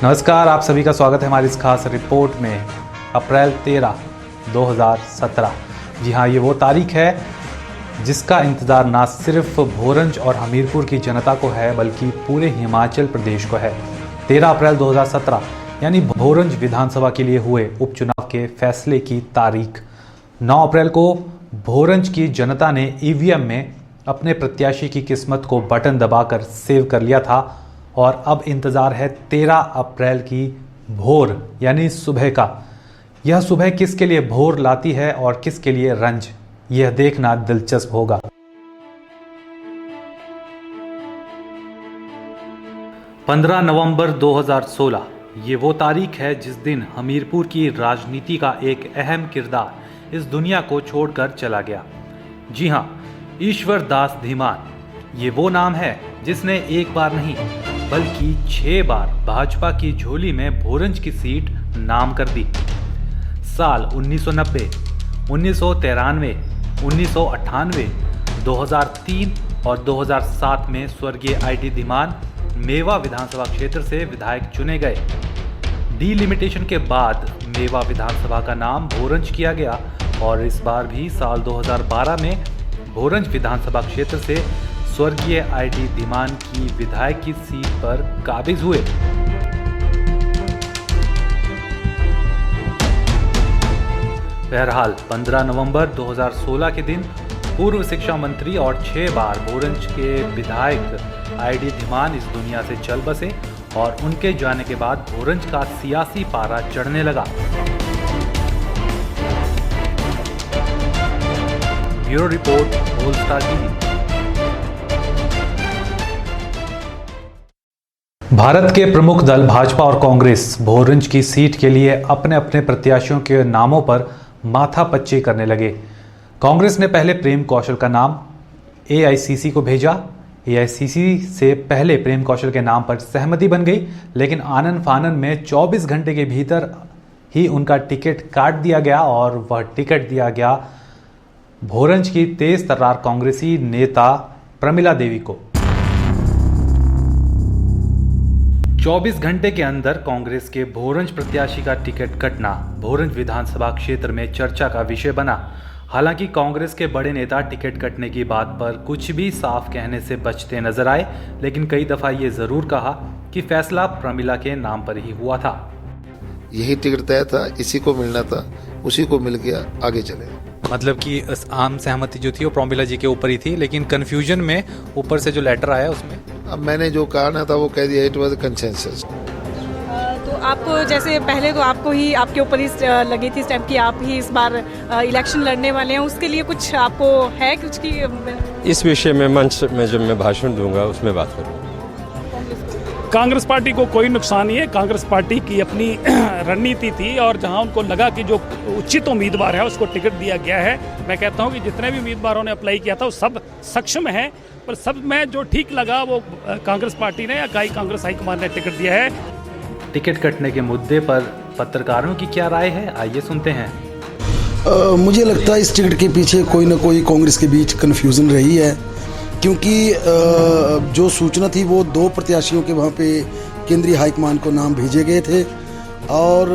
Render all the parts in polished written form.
नमस्कार, आप सभी का स्वागत है हमारी इस खास रिपोर्ट में। अप्रैल 13, 2017। जी हाँ, ये वो तारीख है जिसका इंतज़ार ना सिर्फ भोरंज और हमीरपुर की जनता को है बल्कि पूरे हिमाचल प्रदेश को है। 13 अप्रैल 2017 यानी भोरंज विधानसभा के लिए हुए उपचुनाव के फैसले की तारीख। 9 अप्रैल को भोरंज की जनता ने ईवीएम में अपने प्रत्याशी की किस्मत को बटन दबाकर सेव कर लिया था और अब इंतज़ार है 13 अप्रैल की भोर यानी सुबह का। यह सुबह किसके लिए भोर लाती है और किसके लिए रंज, यह देखना दिलचस्प होगा। पंद्रह नवंबर 2016 ये वो तारीख है जिस दिन हमीरपुर की राजनीति का एक अहम किरदार इस दुनिया को छोड़कर चला गया। जी हाँ, ईश्वर दास धीमान। ये वो नाम है जिसने एक बार नहीं बल्कि 6 बार भाजपा की झोली में भोरंज की सीट नाम कर दी। साल 1990, 1993, 1998, 2003 और 2007 में स्वर्गीय आईटी धीमान मेवा विधानसभा क्षेत्र से विधायक चुने गए। डीलिमिटेशन के बाद मेवा विधानसभा का नाम भोरंज किया गया और इस बार भी साल 2012 में भोरंज विधानसभा क्षेत्र से स्वर्गीय आईटी धीमान की विधायक की सीट पर काबिज हुए। बहरहाल 15 नवंबर 2016 के दिन पूर्व शिक्षा मंत्री और 6 बार भोरंज के विधायक आईटी धीमान इस दुनिया से चल बसे और उनके जाने के बाद भोरंज का सियासी पारा चढ़ने लगा। ब्यूरो रिपोर्ट, होलस्टार टीवी। भारत के प्रमुख दल भाजपा और कांग्रेस भोरंज की सीट के लिए अपने अपने प्रत्याशियों के नामों पर माथापच्ची करने लगे। कांग्रेस ने पहले प्रेम कौशल का नाम एआईसीसी को भेजा। एआईसीसी से पहले प्रेम कौशल के नाम पर सहमति बन गई, लेकिन आनन फानन में 24 घंटे के भीतर ही उनका टिकट काट दिया गया और वह टिकट दिया गया भोरंज की तेज तर्रार कांग्रेसी नेता प्रमिला देवी को। 24 घंटे के अंदर कांग्रेस के भोरंज प्रत्याशी का टिकट कटना भोरंज विधानसभा क्षेत्र में चर्चा का विषय बना। हालांकि कांग्रेस के बड़े नेता टिकट कटने की बात पर कुछ भी साफ कहने से बचते नजर आए, लेकिन कई दफा ये जरूर कहा कि फैसला प्रमिला के नाम पर ही हुआ था। यही टिकट तय था, इसी को मिलना था, उसी को मिल गया, आगे चले। मतलब कि आम सहमति जो थी वो प्रमिला जी के ऊपर ही थी, लेकिन कंफ्यूजन में ऊपर से जो लेटर आया उसमें अब मैंने जो कहा ना था वो कह दिया, इट वाज कंसेंसस। तो आपको जैसे पहले तो आपको ही आपके ऊपर ही लगी थी स्टेप कि आप ही इस बार इलेक्शन लड़ने वाले हैं, उसके लिए कुछ आपको है कुछ की? इस विषय में मंच में जब मैं भाषण दूंगा उसमें बात करूंगा। कांग्रेस पार्टी को कोई नुकसान नहीं है। कांग्रेस पार्टी की अपनी रणनीति थी और जहां उनको लगा कि जो उचित उम्मीदवार है उसको टिकट दिया गया है। मैं कहता हूं कि जितने भी उम्मीदवारों ने अप्लाई किया था वो सब सक्षम है, पर सब में जो ठीक लगा वो कांग्रेस पार्टी ने या कांग्रेस हाईकमान ने टिकट दिया है। टिकट कटने के मुद्दे पर पत्रकारों की क्या राय है, आइए सुनते हैं। मुझे लगता है इस टिकट के पीछे कोई ना कोई कांग्रेस के बीच कन्फ्यूज़न रही है, क्योंकि जो सूचना थी वो 2 प्रत्याशियों के वहाँ पे केंद्रीय हाईकमान को नाम भेजे गए थे और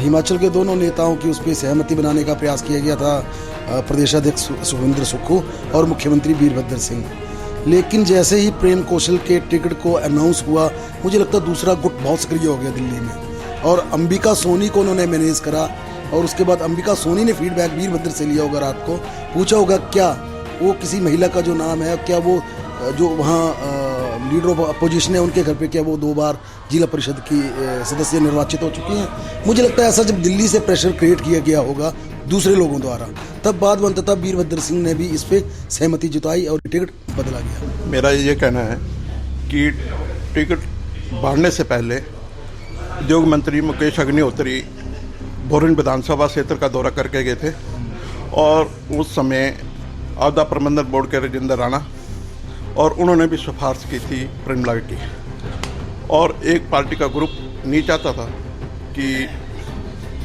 हिमाचल के दोनों नेताओं की उस पर सहमति बनाने का प्रयास किया गया था, प्रदेशाध्यक्ष सुखविंदर सुक्खू और मुख्यमंत्री वीरभद्र सिंह। लेकिन जैसे ही प्रेम कौशल के टिकट को अनाउंस हुआ, मुझे लगता है दूसरा गुट बहुत सक्रिय हो गया दिल्ली में और अंबिका सोनी को उन्होंने मैनेज करा और उसके बाद अंबिका सोनी ने फीडबैक वीरभद्र से लिया होगा, रात को पूछा होगा क्या वो किसी महिला का जो नाम है, क्या वो जो वहाँ लीडर ऑफ अपोजिशन है उनके घर पे क्या वो 2 बार जिला परिषद की सदस्य निर्वाचित हो चुकी हैं। मुझे लगता है ऐसा जब दिल्ली से प्रेशर क्रिएट किया गया होगा दूसरे लोगों द्वारा, तब बाद में अंततः वीरभद्र सिंह ने भी इस पे सहमति जताई और टिकट बदला गया। मेरा ये कहना है कि टिकट बांटने से पहले उद्योग मंत्री मुकेश अग्निहोत्री भोरंज विधानसभा क्षेत्र का दौरा करके गए थे और उस समय आपदा प्रबंधन बोर्ड के राजेंद्र राणा और उन्होंने भी सिफारिश की थी प्रमिला की, और एक पार्टी का ग्रुप नहीं चाहता था कि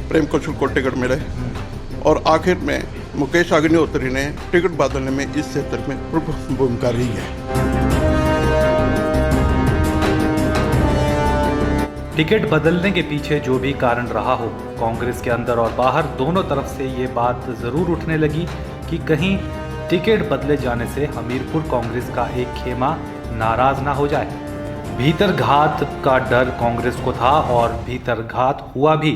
प्रेम कौशल को टिकट मिले और आखिर में मुकेश अग्निहोत्री ने टिकट बदलने में इस क्षेत्र में प्रमुख भूमिका रही है। टिकट बदलने के पीछे जो भी कारण रहा हो, कांग्रेस के अंदर और बाहर दोनों तरफ से ये बात जरूर उठने लगी कि कहीं टिकट बदले जाने से हमीरपुर कांग्रेस का एक खेमा नाराज ना हो जाए। भीतर घात का डर कांग्रेस को था और भीतर घात हुआ भी।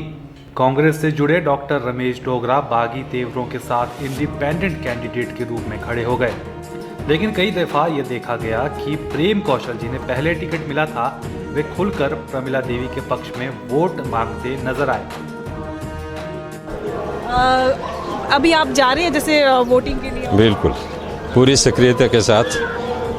कांग्रेस से जुड़े डॉक्टर रमेश डोगरा बागी तेवरों के साथ इंडिपेंडेंट कैंडिडेट के रूप में खड़े हो गए, लेकिन कई दफा ये देखा गया कि प्रेम कौशल जिन्हें पहले टिकट मिला था वे खुलकर प्रमिला देवी के पक्ष में वोट मांगते नजर आए। अभी आप जा रहे हैं जैसे वोटिंग के लिए? बिल्कुल, पूरी सक्रियता के साथ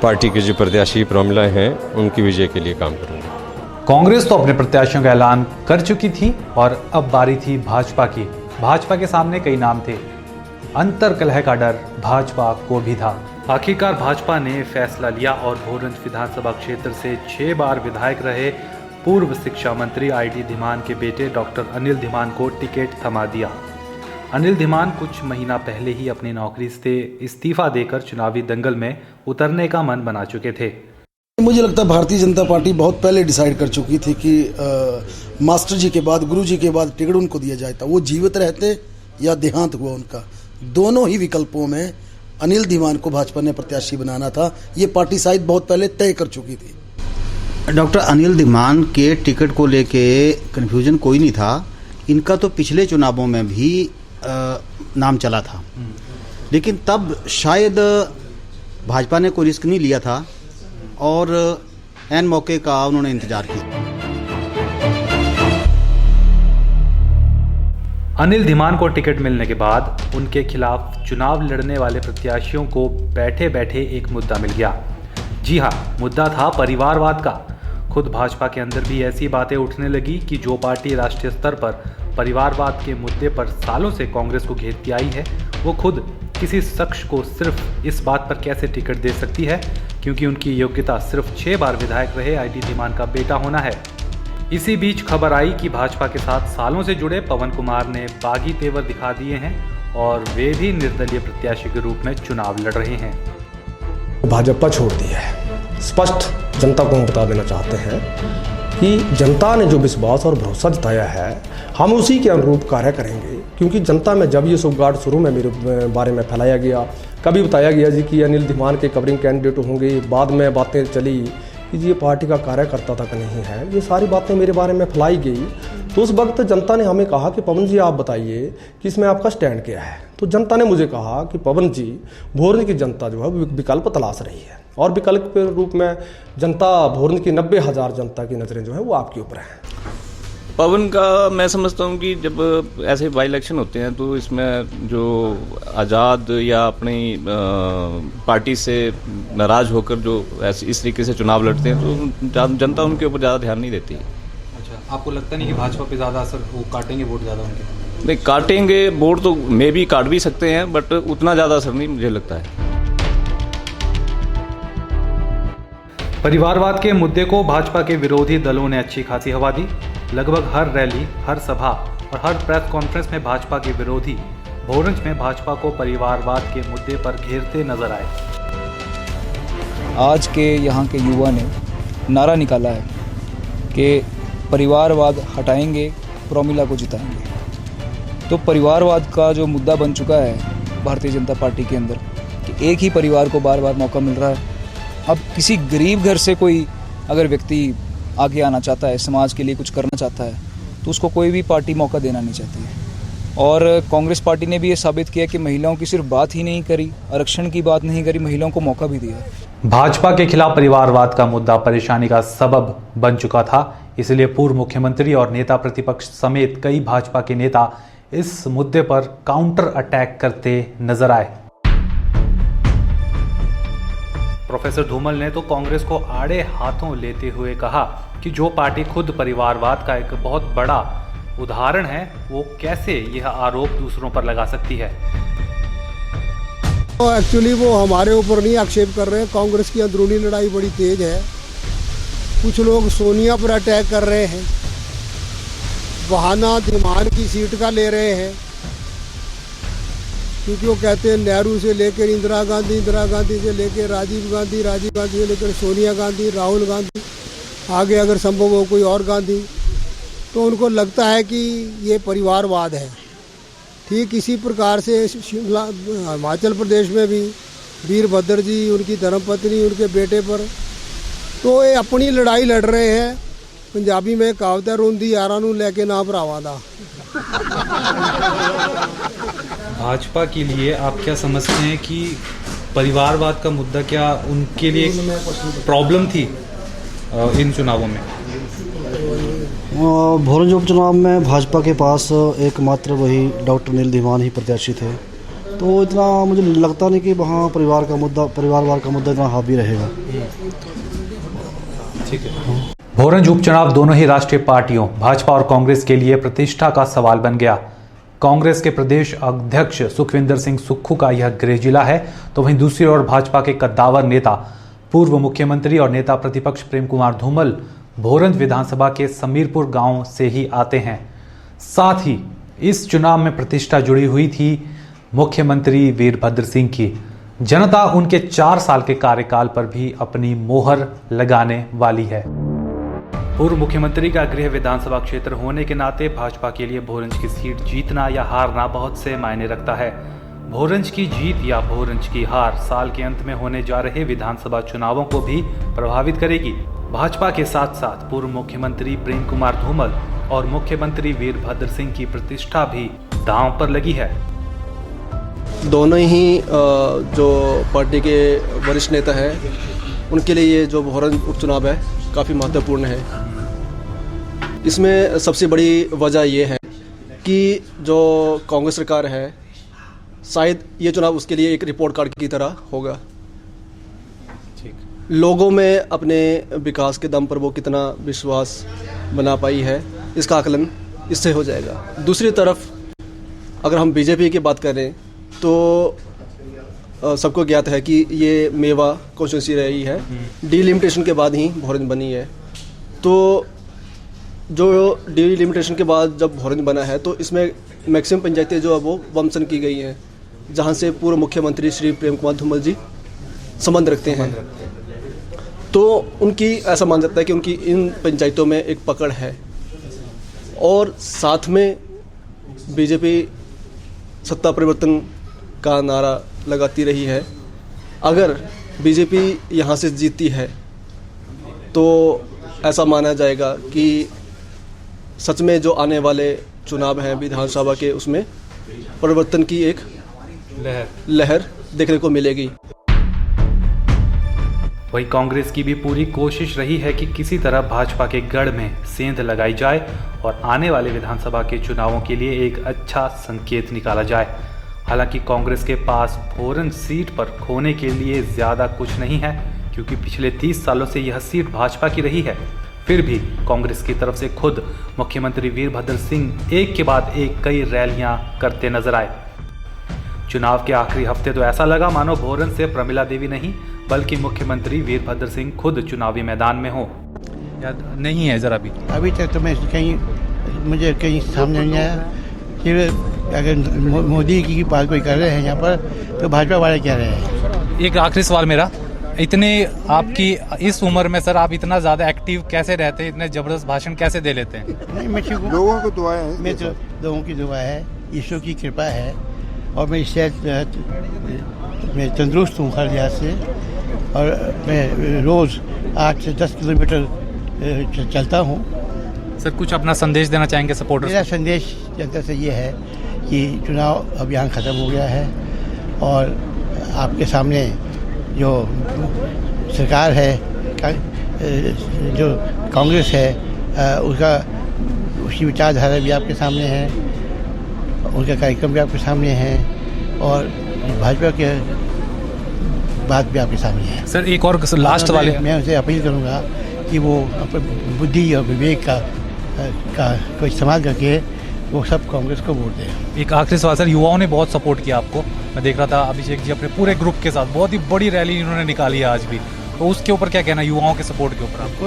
पार्टी के जो प्रत्याशी प्रमिला हैं उनकी विजय के लिए काम करूंगा। कांग्रेस तो अपने प्रत्याशियों का ऐलान कर चुकी थी और अब बारी थी भाजपा की। भाजपा के सामने कई नाम थे, अंतर कलह का डर भाजपा को भी था। आखिरकार भाजपा ने फैसला लिया और भोरंज विधानसभा क्षेत्र से 6 बार विधायक रहे पूर्व शिक्षा मंत्री आईडी धीमान के बेटे डॉक्टर अनिल धीमान को टिकट थमा दिया। अनिल धीमान कुछ महीना पहले ही अपनी नौकरी से इस्तीफा देकर चुनावी दंगल में उतरने का मन बना चुके थे। मुझे लगता है भारतीय जनता पार्टी बहुत पहले डिसाइड कर चुकी थी कि मास्टर जी के बाद, गुरु जी के बाद टिकट उनको दिया जाए। वो जीवित रहते या देहांत हुआ उनका, दोनों ही विकल्पों में अनिल धीमान को भाजपा ने प्रत्याशी बनाना था। ये पार्टी शायद बहुत पहले तय कर चुकी थी। डॉक्टर अनिल धीमान के टिकट को लेके कन्फ्यूजन कोई नहीं था। इनका तो पिछले चुनावों में भी नाम चला था, लेकिन तब शायद भाजपा ने कोई रिस्क नहीं लिया था और ऐन मौके का उन्होंने इंतजार किया। अनिल धीमान को टिकट मिलने के बाद उनके खिलाफ चुनाव लड़ने वाले प्रत्याशियों को बैठे बैठे एक मुद्दा मिल गया। जी हाँ, मुद्दा था परिवारवाद का। खुद भाजपा के अंदर भी ऐसी बातें उठने लगी कि जो पार्टी राष्ट्रीय स्तर पर परिवारवाद के मुद्दे पर सालों से कांग्रेस को घेरती आई है, वो खुद किसी शख्स को सिर्फ इस बात पर कैसे टिकट दे सकती है क्योंकि उनकी योग्यता सिर्फ 6 बार विधायक रहे आईडी धीमान का बेटा होना है। इसी बीच खबर आई कि भाजपा के साथ सालों से जुड़े पवन कुमार ने बागी तेवर दिखा दिए हैं और वे भी निर्दलीय प्रत्याशी के रूप में चुनाव लड़ रहे हैं। भाजपा छोड़ दी है। स्पष्ट जनता को हम बता देना चाहते हैं कि जनता ने जो विश्वास और भरोसा जताया है, हम उसी के अनुरूप कार्य करेंगे। क्योंकि जनता में जब ये सुगाड़ शुरू में मेरे बारे में फैलाया गया, कभी बताया गया जी कि अनिल धीमान के कवरिंग कैंडिडेट होंगे, बाद में बातें चली कि ये पार्टी का कार्यकर्ता तक नहीं है, ये सारी बातें मेरे बारे में फैलाई गई। तो उस वक्त जनता ने हमें कहा कि पवन जी आप बताइए कि इसमें आपका स्टैंड क्या है। तो जनता ने मुझे कहा कि पवन जी, भोरंज की जनता जो है विकल्प तलाश रही है और विकल्प के रूप में जनता, भोरंज की 90,000 जनता की नज़रें जो है वो आपके ऊपर हैं। पवन का मैं समझता हूँ कि जब ऐसे बाई इलेक्शन होते हैं तो इसमें जो आज़ाद या अपनी पार्टी से नाराज़ होकर जो ऐसे इस तरीके से चुनाव लड़ते हैं तो जनता उनके ऊपर ज़्यादा ध्यान नहीं देती है। अच्छा, आपको लगता नहीं कि भाजपा पे ज़्यादा असर, वो काटेंगे वोट ज़्यादा उनके? नहीं, काटेंगे वोट तो मे भी काट भी सकते हैं, बट उतना ज़्यादा असर नहीं मुझे लगता है। परिवारवाद के मुद्दे को भाजपा के विरोधी दलों ने अच्छी खासी हवा दी। लगभग हर रैली, हर सभा और हर प्रेस कॉन्फ्रेंस में भाजपा के विरोधी भोरंज में भाजपा को परिवारवाद के मुद्दे पर घेरते नजर आए। आज के यहाँ के युवा ने नारा निकाला है कि परिवारवाद हटाएंगे, प्रमिला को जिताएंगे। तो परिवारवाद का जो मुद्दा बन चुका है भारतीय जनता पार्टी के अंदर कि एक ही परिवार को बार बार मौका मिल रहा है। अब किसी गरीब घर से कोई अगर व्यक्ति आगे आना चाहता है, समाज के लिए कुछ करना चाहता है, तो उसको कोई भी पार्टी मौका देना नहीं चाहती है। और कांग्रेस पार्टी ने भी ये साबित किया कि महिलाओं की सिर्फ बात ही नहीं करी, आरक्षण की बात नहीं करी, महिलाओं को मौका भी दिया। भाजपा के खिलाफ परिवारवाद का मुद्दा परेशानी का सबब बन चुका था, इसलिए पूर्व मुख्यमंत्री और नेता प्रतिपक्ष समेत कई भाजपा के नेता इस मुद्दे पर काउंटर अटैक करते नजर आए। प्रोफेसर धूमल ने तो कांग्रेस को आड़े हाथों लेते हुए कहा कि जो पार्टी खुद परिवारवाद का एक बहुत बड़ा उदाहरण है, वो कैसे यह आरोप दूसरों पर लगा सकती है। तो एक्चुअली वो हमारे ऊपर नहीं आक्षेप कर रहे हैं, कांग्रेस की अंदरूनी लड़ाई बड़ी तेज है। कुछ लोग सोनिया पर अटैक कर रहे हैं, बहाना धीमान की सीट का ले रहे हैं, क्योंकि वो कहते हैं नेहरू से लेकर इंदिरा गांधी से लेकर राजीव गांधी से लेकर सोनिया गांधी, राहुल गांधी, आगे अगर संभव हो कोई और गांधी, तो उनको लगता है कि ये परिवारवाद है। ठीक इसी प्रकार से शिमला हिमाचल प्रदेश में भी वीरभद्र जी, उनकी धर्मपत्नी, उनके बेटे पर तो ये अपनी लड़ाई लड़ रहे हैं। पंजाबी में कहावत है, रोंदी यारा नू लेके ना भरावा दा। भाजपा के लिए आप क्या समझते हैं कि परिवारवाद का मुद्दा क्या उनके लिए प्रॉब्लम थी इन चुनावों में? भोरंज उपचुनाव में भाजपा के पास एकमात्र वही डॉक्टर नील दीवान ही प्रत्याशी थे, तो इतना मुझे लगता नहीं कि वहाँ परिवारवाद का मुद्दा इतना हावी रहेगा। ठीक है। भोरंज उपचुनाव दोनों ही राष्ट्रीय पार्टियों भाजपा और कांग्रेस के लिए प्रतिष्ठा का सवाल बन गया। कांग्रेस के प्रदेश अध्यक्ष सुखविंदर सिंह सुक्खू का यह गृह जिला है, तो वहीं दूसरी ओर भाजपा के कद्दावर नेता पूर्व मुख्यमंत्री और नेता प्रतिपक्ष प्रेम कुमार धूमल भोरंज विधानसभा के समीरपुर गांव से ही आते हैं। साथ ही इस चुनाव में प्रतिष्ठा जुड़ी हुई थी मुख्यमंत्री वीरभद्र सिंह की। जनता उनके 4 साल के कार्यकाल पर भी अपनी मोहर लगाने वाली है। पूर्व मुख्यमंत्री का गृह विधानसभा क्षेत्र होने के नाते भाजपा के लिए भोरंज की सीट जीतना या हारना बहुत से मायने रखता है। भोरंज की जीत या भोरंज की हार साल के अंत में होने जा रहे विधानसभा चुनावों को भी प्रभावित करेगी। भाजपा के साथ साथ पूर्व मुख्यमंत्री प्रेम कुमार धूमल और मुख्यमंत्री वीरभद्र सिंह की प्रतिष्ठा भी दांव पर लगी है। दोनों ही जो पार्टी के वरिष्ठ नेता हैं उनके लिए ये जो भोरंज उपचुनाव है काफ़ी महत्वपूर्ण है। इसमें सबसे बड़ी वजह ये है कि जो कांग्रेस सरकार है, शायद ये चुनाव उसके लिए एक रिपोर्ट कार्ड की तरह होगा। लोगों में अपने विकास के दम पर वो कितना विश्वास बना पाई है, इसका आकलन इससे हो जाएगा। दूसरी तरफ अगर हम बीजेपी की बात करें तो सबको ज्ञात है कि ये मेवा कॉन्स्टिट्यूंसी रही है, डीलिमिटेशन के बाद ही भोरंज बनी है। तो जो डीलिमिटेशन के बाद जब भोरंज बना है तो इसमें मैक्सिमम पंचायतें जो है वो वमसन की गई हैं, जहाँ से पूर्व मुख्यमंत्री श्री प्रेम कुमार धूमल जी संबंध रखते हैं। तो उनकी ऐसा मान जाता है कि उनकी इन पंचायतों में एक पकड़ है। और साथ में बीजेपी सत्ता परिवर्तन का नारा लगाती रही है। अगर बीजेपी यहाँ से जीतती है तो ऐसा माना जाएगा कि सच में जो आने वाले चुनाव हैं विधानसभा के, उसमें परिवर्तन की एक लहर देखने को मिलेगी। वहीं कांग्रेस की भी पूरी कोशिश रही है कि किसी तरह भाजपा के गढ़ में सेंध लगाई जाए और आने वाले विधानसभा के चुनावों के लिए एक अच्छा संकेत निकाला जाए। हालांकि कांग्रेस के पास भोरंज सीट पर खोने के लिए ज़्यादा कुछ नहीं है, क्योंकि पिछले 30 सालों से यह सीट भाजपा की रही है। फिर भी कांग्रेस की तरफ से खुद मुख्यमंत्री वीरभद्र सिंह एक के बाद एक कई रैलियां करते नजर आए। चुनाव के आखिरी हफ्ते तो ऐसा लगा मानो भोरंज से प्रमिला देवी नहीं बल्कि मुख्यमंत्री वीरभद्र सिंह खुद चुनावी मैदान में हो। नहीं है जरा भी अभी तक तो मैं मुझे कहीं सामने नहीं आया कि अगर मोदी की बात कोई कर रहे हैं यहाँ पर तो भाजपा वाले कह रहे हैं। एक आखिरी सवाल मेरा, इतने आपकी इस उम्र में सर आप इतना ज़्यादा एक्टिव कैसे रहते हैं, इतने ज़बरदस्त भाषण कैसे दे लेते हैं? नहीं, मैं लोगों को दुआ है, मैं तो लोगों की दुआ है, ईश्वर की कृपा है और मैं सेहत मैं तंदुरुस्त हूँ हर लिहाज से। और मैं रोज़ 8 से 10 किलोमीटर चलता हूँ। सर कुछ अपना संदेश देना चाहेंगे सपोर्टर्स? मेरा संदेश जनता से ये है कि चुनाव अभियान ख़त्म हो गया है और आपके सामने जो सरकार है, जो कांग्रेस है, उसकी विचारधारा भी आपके सामने है, उनका कार्यक्रम भी आपके सामने है और भाजपा के बात भी आपके सामने है। सर एक और लास्ट वाले मैं उनसे अपील करूंगा कि वो अपनी बुद्धि और विवेक का इस्तेमाल करके वो सब कांग्रेस को वोट दें। एक आखिरी सवाल सर, युवाओं ने बहुत सपोर्ट किया आपको, मैं देख रहा था अभिषेक जी अपने पूरे ग्रुप के साथ बहुत ही बड़ी रैली इन्होंने निकाली है आज भी, तो उसके ऊपर क्या कहना युवाओं के सपोर्ट के ऊपर आपको?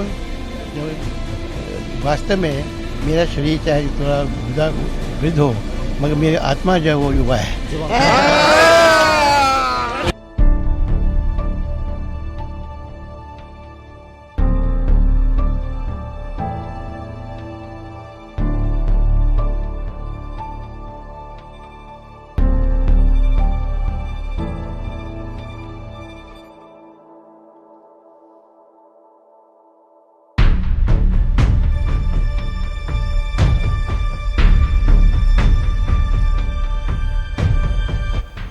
वास्तव में मेरा शरीर चाहे थोड़ा वृद्ध हो मगर मेरी आत्मा जो है वो युवा है।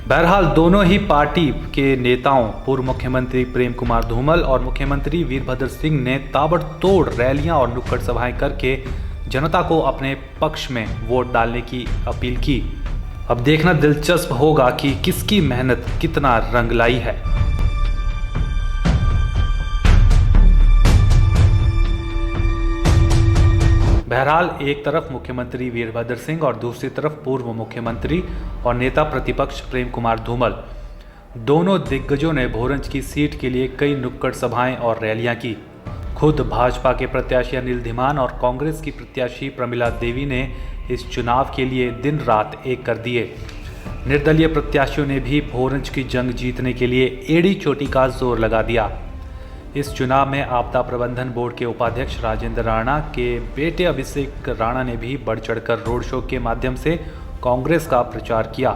बहरहाल दोनों ही पार्टी के नेताओं पूर्व मुख्यमंत्री प्रेम कुमार धूमल और मुख्यमंत्री वीरभद्र सिंह ने ताबड़तोड़ रैलियां और नुक्कड़ सभाएं करके जनता को अपने पक्ष में वोट डालने की अपील की। अब देखना दिलचस्प होगा कि किसकी मेहनत कितना रंग लाई है। बहरहाल एक तरफ मुख्यमंत्री वीरभद्र सिंह और दूसरी तरफ पूर्व मुख्यमंत्री और नेता प्रतिपक्ष प्रेम कुमार धूमल, दोनों दिग्गजों ने भोरंज की सीट के लिए कई नुक्कड़ सभाएं और रैलियां की। खुद भाजपा के प्रत्याशी अनिल धीमान और कांग्रेस की प्रत्याशी प्रमिला देवी ने इस चुनाव के लिए दिन रात एक कर दिए। निर्दलीय प्रत्याशियों ने भी भोरंज की जंग जीतने के लिए एड़ी चोटी का जोर लगा दिया। इस चुनाव में आपदा प्रबंधन बोर्ड के उपाध्यक्ष राजेंद्र राणा के बेटे अभिषेक राणा ने भी बढ़ चढ़कर रोड शो के माध्यम से कांग्रेस का प्रचार किया।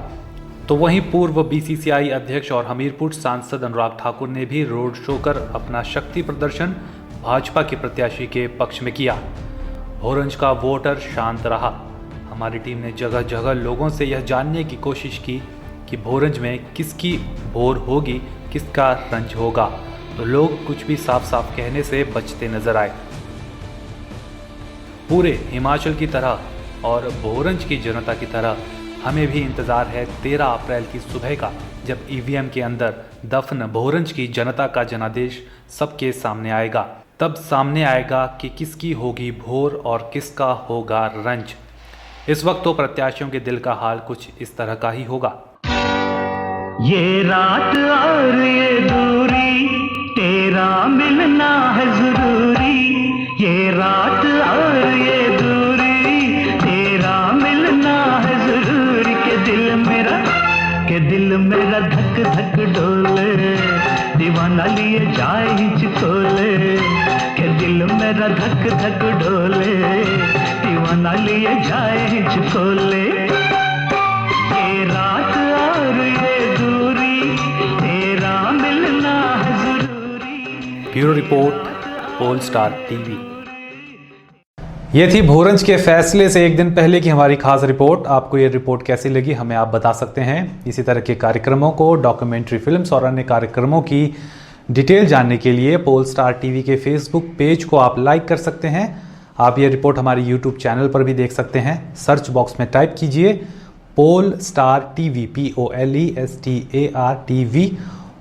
तो वहीं पूर्व बीसीसीआई अध्यक्ष और हमीरपुर सांसद अनुराग ठाकुर ने भी रोड शो कर अपना शक्ति प्रदर्शन भाजपा के प्रत्याशी के पक्ष में किया। भोरंज का वोटर शांत रहा। हमारी टीम ने जगह जगह लोगों से यह जानने की कोशिश की कि भोरंज में किसकी भोर होगी, किसका रंज होगा, तो लोग कुछ भी साफ साफ कहने से बचते नजर आए। पूरे हिमाचल की तरह और भोरंज की जनता की तरह हमें भी इंतजार है 13 अप्रैल की सुबह का, जब ईवीएम के अंदर दफन भोरंज की जनता का जनादेश सबके सामने आएगा। तब सामने आएगा कि किसकी होगी भोर और किसका होगा रंज। इस वक्त तो प्रत्याशियों के दिल का हाल कुछ इस तरह का ही होगा। ये रात और ये दूरी, तेरा मिलना है जरूरी। ये रात और ये दूरी, तेरा मिलना है जरूरी। के दिल मेरा धक धक डोले, दीवाना लिए जाए हिचकोले। के दिल मेरा धक धक डोले, दीवाना लिए जाए हिचकोले। ये रात और ये दूरी, तेरा मिलना है जरूरी। Bureau report, Polestar TV. ये थी भोरंज के फैसले से एक दिन पहले की हमारी खास रिपोर्ट। आपको ये रिपोर्ट कैसी लगी हमें आप बता सकते हैं। इसी तरह के कार्यक्रमों को, डॉक्यूमेंट्री फिल्म्स और अन्य कार्यक्रमों की डिटेल जानने के लिए पोल स्टार टीवी के फेसबुक पेज को आप लाइक कर सकते हैं। आप ये रिपोर्ट हमारे यूट्यूब चैनल पर भी देख सकते हैं। सर्च बॉक्स में टाइप कीजिए Polestar TV, POLESTAR TV,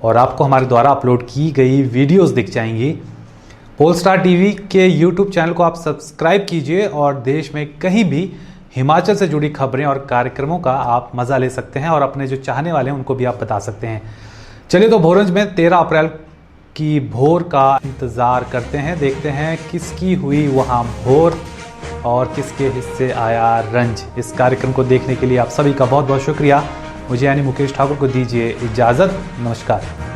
और आपको हमारे द्वारा अपलोड की गई वीडियोस दिख जाएंगी। पोल स्टार टीवी के यूट्यूब चैनल को आप सब्सक्राइब कीजिए और देश में कहीं भी हिमाचल से जुड़ी खबरें और कार्यक्रमों का आप मज़ा ले सकते हैं और अपने जो चाहने वाले हैं उनको भी आप बता सकते हैं। चलिए तो भोरंज में 13 अप्रैल की भोर का इंतज़ार करते हैं, देखते हैं किसकी हुई वहाँ भोर और किसके हिस्से आया रंज। इस कार्यक्रम को देखने के लिए आप सभी का बहुत बहुत शुक्रिया। मुझे यानी मुकेश ठाकुर को दीजिए इजाज़त। नमस्कार।